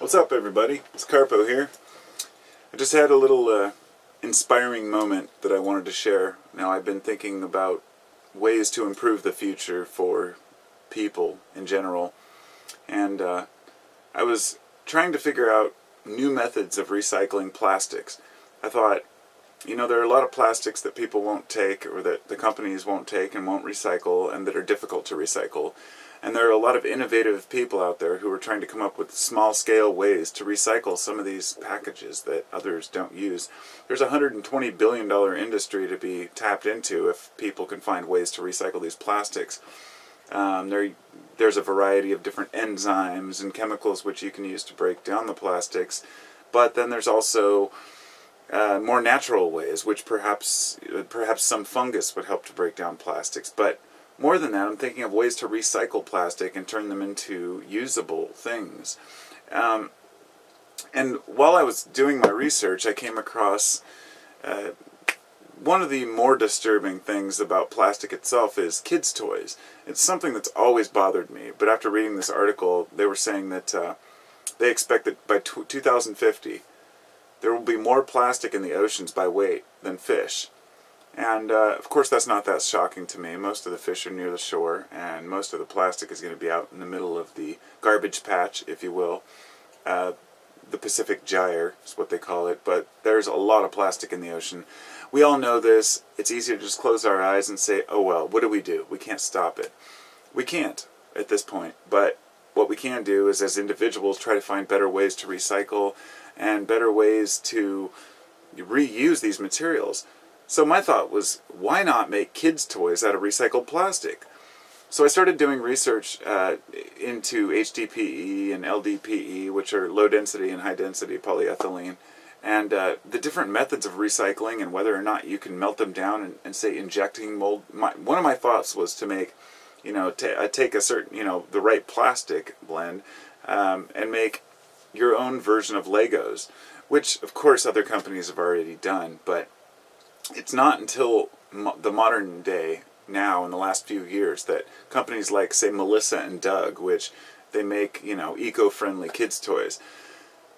What's up, everybody? It's Carpo here. I just had a little inspiring moment that I wanted to share. Now, I've been thinking about ways to improve the future for people in general, and I was trying to figure out new methods of recycling plastics. I thought, you know, there are a lot of plastics that people won't take, or that the companies won't take and won't recycle, and that are difficult to recycle. And there are a lot of innovative people out there who are trying to come up with small-scale ways to recycle some of these packages that others don't use. There's a $120 billion industry to be tapped into if people can find ways to recycle these plastics. There's a variety of different enzymes and chemicals which you can use to break down the plastics, but then there's also more natural ways, which perhaps some fungus would help to break down plastics. But more than that, I'm thinking of ways to recycle plastic and turn them into usable things. And while I was doing my research, I came across one of the more disturbing things about plastic itself is kids' toys. It's something that's always bothered me, but after reading this article, they were saying that they expect that by 2050, there will be more plastic in the oceans by weight than fish. And of course that's not that shocking to me. Most of the fish are near the shore, and most of the plastic is going to be out in the middle of the garbage patch, if you will. The Pacific Gyre is what they call it, but there's a lot of plastic in the ocean. We all know this. It's easy to just close our eyes and say, oh well, what do? We can't stop it. We can't at this point, but what we can do is, as individuals, try to find better ways to recycle and better ways to reuse these materials. So my thought was, why not make kids' toys out of recycled plastic? So I started doing research into HDPE and LDPE, which are low-density and high-density polyethylene, and the different methods of recycling and whether or not you can melt them down and say, injecting mold. One of my thoughts was to make, you know, take a certain, you know, the right plastic blend and make your own version of Legos, which, of course, other companies have already done, but it's not until the modern day, now in the last few years, that companies like, say, Melissa and Doug, which they make, you know, eco-friendly kids' toys,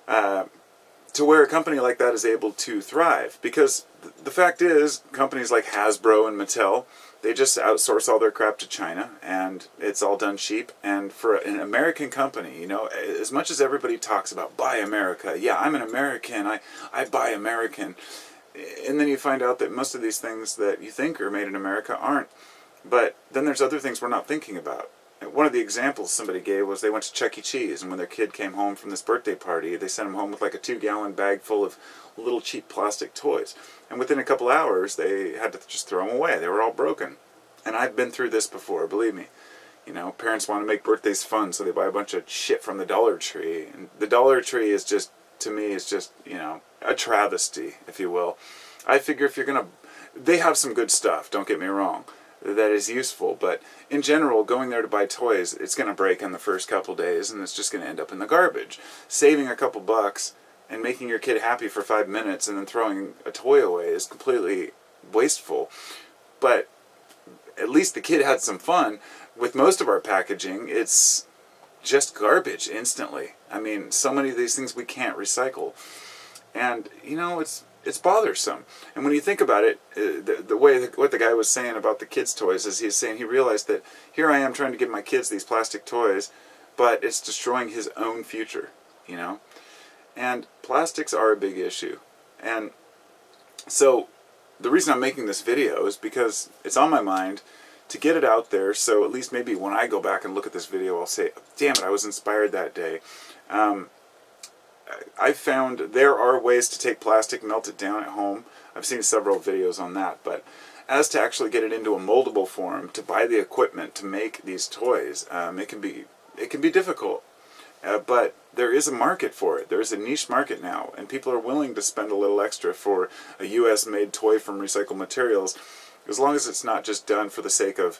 to where a company like that is able to thrive. Because the fact is, companies like Hasbro and Mattel, they just outsource all their crap to China, and it's all done cheap. And for an American company, you know, as much as everybody talks about buy America, yeah, I'm an American, I buy American. And then you find out that most of these things that you think are made in America aren't. But then there's other things we're not thinking about. And one of the examples somebody gave was they went to Chuck E. Cheese, and when their kid came home from this birthday party, they sent him home with like a 2-gallon bag full of little cheap plastic toys. And within a couple hours, they had to just throw them away. They were all broken. And I've been through this before, believe me. You know, parents want to make birthdays fun, so they buy a bunch of shit from the Dollar Tree. And the Dollar Tree is just, to me, is just, you know, a travesty, if you will. I figure if you're going to... They have some good stuff, don't get me wrong, that is useful, but in general, going there to buy toys, it's going to break in the first couple days, and it's just going to end up in the garbage. Saving a couple bucks and making your kid happy for 5 minutes and then throwing a toy away is completely wasteful. But at least the kid had some fun. With most of our packaging, it's just garbage instantly. I mean, so many of these things we can't recycle. And, you know, it's bothersome. And when you think about it, what the guy was saying about the kids' toys is he's saying he realized that here I am trying to give my kids these plastic toys, but it's destroying his own future, you know? And plastics are a big issue. And so the reason I'm making this video is because it's on my mind to get it out there, so at least maybe when I go back and look at this video, I'll say, damn it, I was inspired that day. I've found there are ways to take plastic, melt it down at home. I've seen several videos on that, but as to actually get it into a moldable form, to buy the equipment to make these toys, it can be difficult. But there is a market for it. There is a niche market now, and people are willing to spend a little extra for a US-made toy from recycled materials, as long as it's not just done for the sake of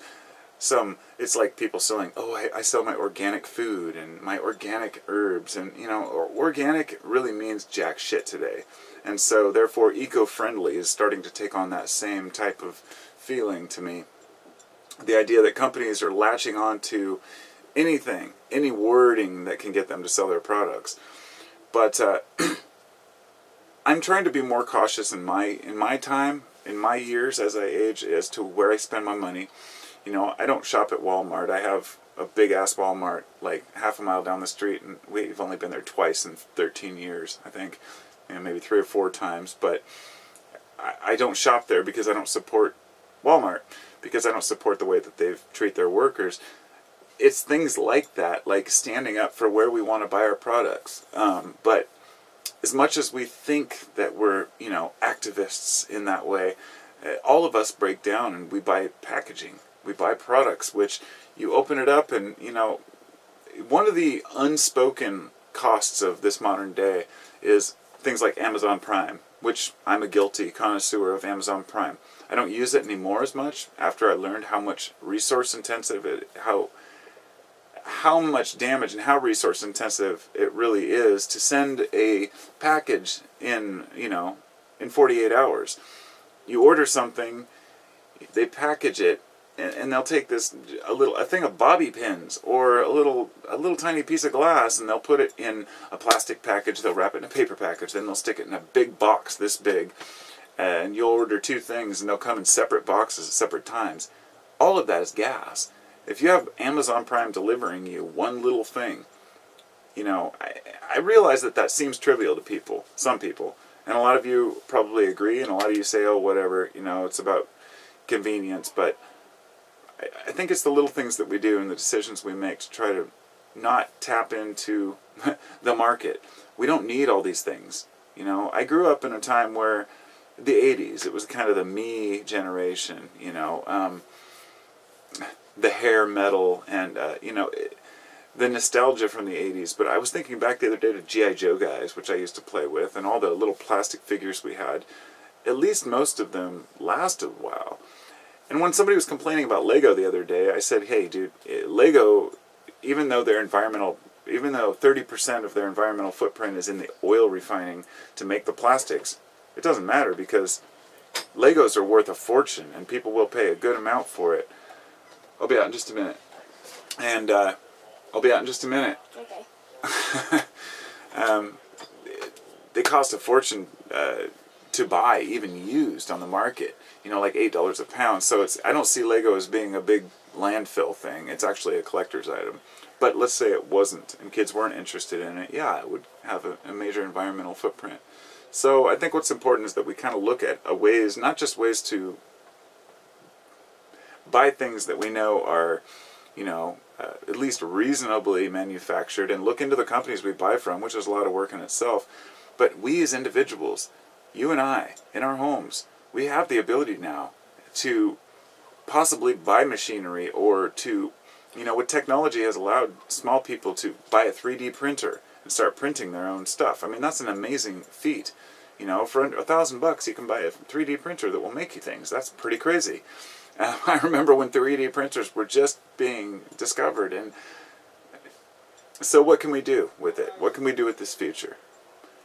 it's like people selling, oh, I sell my organic food and my organic herbs, and, you know, organic really means jack shit today. And so, therefore, eco-friendly is starting to take on that same type of feeling to me. The idea that companies are latching on to anything, any wording that can get them to sell their products. But I'm trying to be more cautious in my time, in my years as I age, as to where I spend my money. You know, I don't shop at Walmart. I have a big-ass Walmart, like half a mile down the street, and we've only been there twice in 13 years, I think. You know, maybe 3 or 4 times, but I don't shop there because I don't support Walmart, because I don't support the way that they treat their workers. It's things like that, like standing up for where we want to buy our products. But as much as we think that we're, you know, activists in that way, all of us break down and we buy packaging. We buy products, which you open it up and, you know, one of the unspoken costs of this modern day is things like Amazon Prime, which I'm a guilty connoisseur of Amazon Prime. I don't use it anymore as much after I learned how much resource intensive how much damage and how resource intensive it really is to send a package in, you know, in 48 hours. You order something, they package it, and they'll take a thing of bobby pins or a little tiny piece of glass, and they'll put it in a plastic package. They'll wrap it in a paper package, then they'll stick it in a big box this big, and you'll order 2 things, and they'll come in separate boxes at separate times. All of that is gas. If you have Amazon Prime delivering you one little thing, you know, I realize that seems trivial to people, some people, and a lot of you probably agree, and a lot of you say, oh, whatever, you know, it's about convenience, but I think it's the little things that we do and the decisions we make to try to not tap into the market. We don't need all these things. You know, I grew up in a time where the 80s, it was kind of the me generation, you know, the hair metal and, you know, the nostalgia from the 80s. But I was thinking back the other day to G.I. Joe guys, which I used to play with, and all the little plastic figures we had. At least most of them lasted a while. And when somebody was complaining about Lego the other day, I said, hey, dude, Lego, even though 30% of their environmental footprint is in the oil refining to make the plastics, it doesn't matter because Legos are worth a fortune and people will pay a good amount for it. I'll be out in just a minute. And I'll be out in just a minute. Okay. They cost a fortune to buy, even used on the market. You know, like $8 a pound. So I don't see Lego as being a big landfill thing. It's actually a collector's item. But let's say it wasn't, and kids weren't interested in it. Yeah, it would have a major environmental footprint. So I think what's important is that we kind of look at ways, not just ways to buy things that we know are, you know, at least reasonably manufactured, and look into the companies we buy from, which is a lot of work in itself. But we as individuals, you and I, in our homes, we have the ability now to possibly buy machinery or to, you know, what technology has allowed small people to buy a 3D printer and start printing their own stuff. I mean, that's an amazing feat. You know, for $1,000 you can buy a 3D printer that will make you things. That's pretty crazy. I remember when 3D printers were just being discovered. And so what can we do with it? What can we do with this future?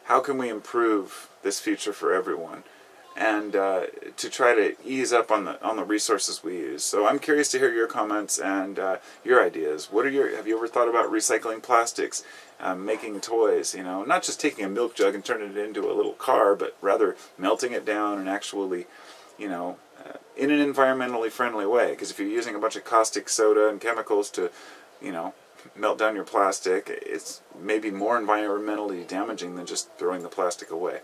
How can we improve this future for everyone? And to try to ease up on the resources we use. So I'm curious to hear your comments and your ideas. Have you ever thought about recycling plastics, making toys? You know, not just taking a milk jug and turning it into a little car, but rather melting it down and actually, you know, in an environmentally friendly way. Because if you're using a bunch of caustic soda and chemicals to, you know, melt down your plastic, it's maybe more environmentally damaging than just throwing the plastic away.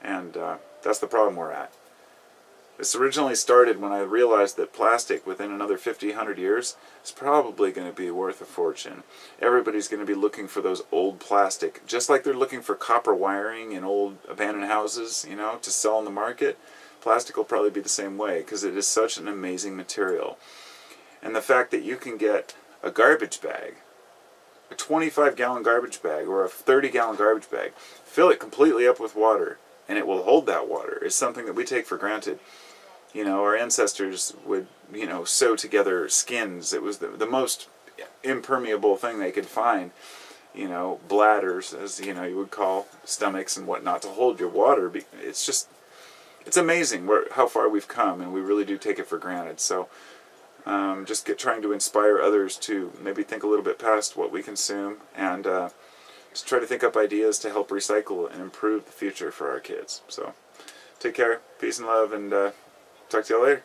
And that's the problem we're at. This originally started when I realized that plastic within another 50, 100 years is probably going to be worth a fortune. Everybody's going to be looking for those old plastic, just like they're looking for copper wiring in old abandoned houses, you know, to sell on the market. Plastic will probably be the same way because it is such an amazing material. And the fact that you can get a garbage bag, a 25-gallon garbage bag or a 30-gallon garbage bag, fill it completely up with water, and it will hold that water, is something that we take for granted. You know, our ancestors would, you know, sew together skins. It was the most impermeable thing they could find. You know, bladders, as, you know, you would call stomachs and whatnot, to hold your water. It's just, it's amazing how far we've come, and we really do take it for granted. So just trying to inspire others to maybe think a little bit past what we consume and just try to think up ideas to help recycle and improve the future for our kids. So take care, peace and love, and talk to y'all later.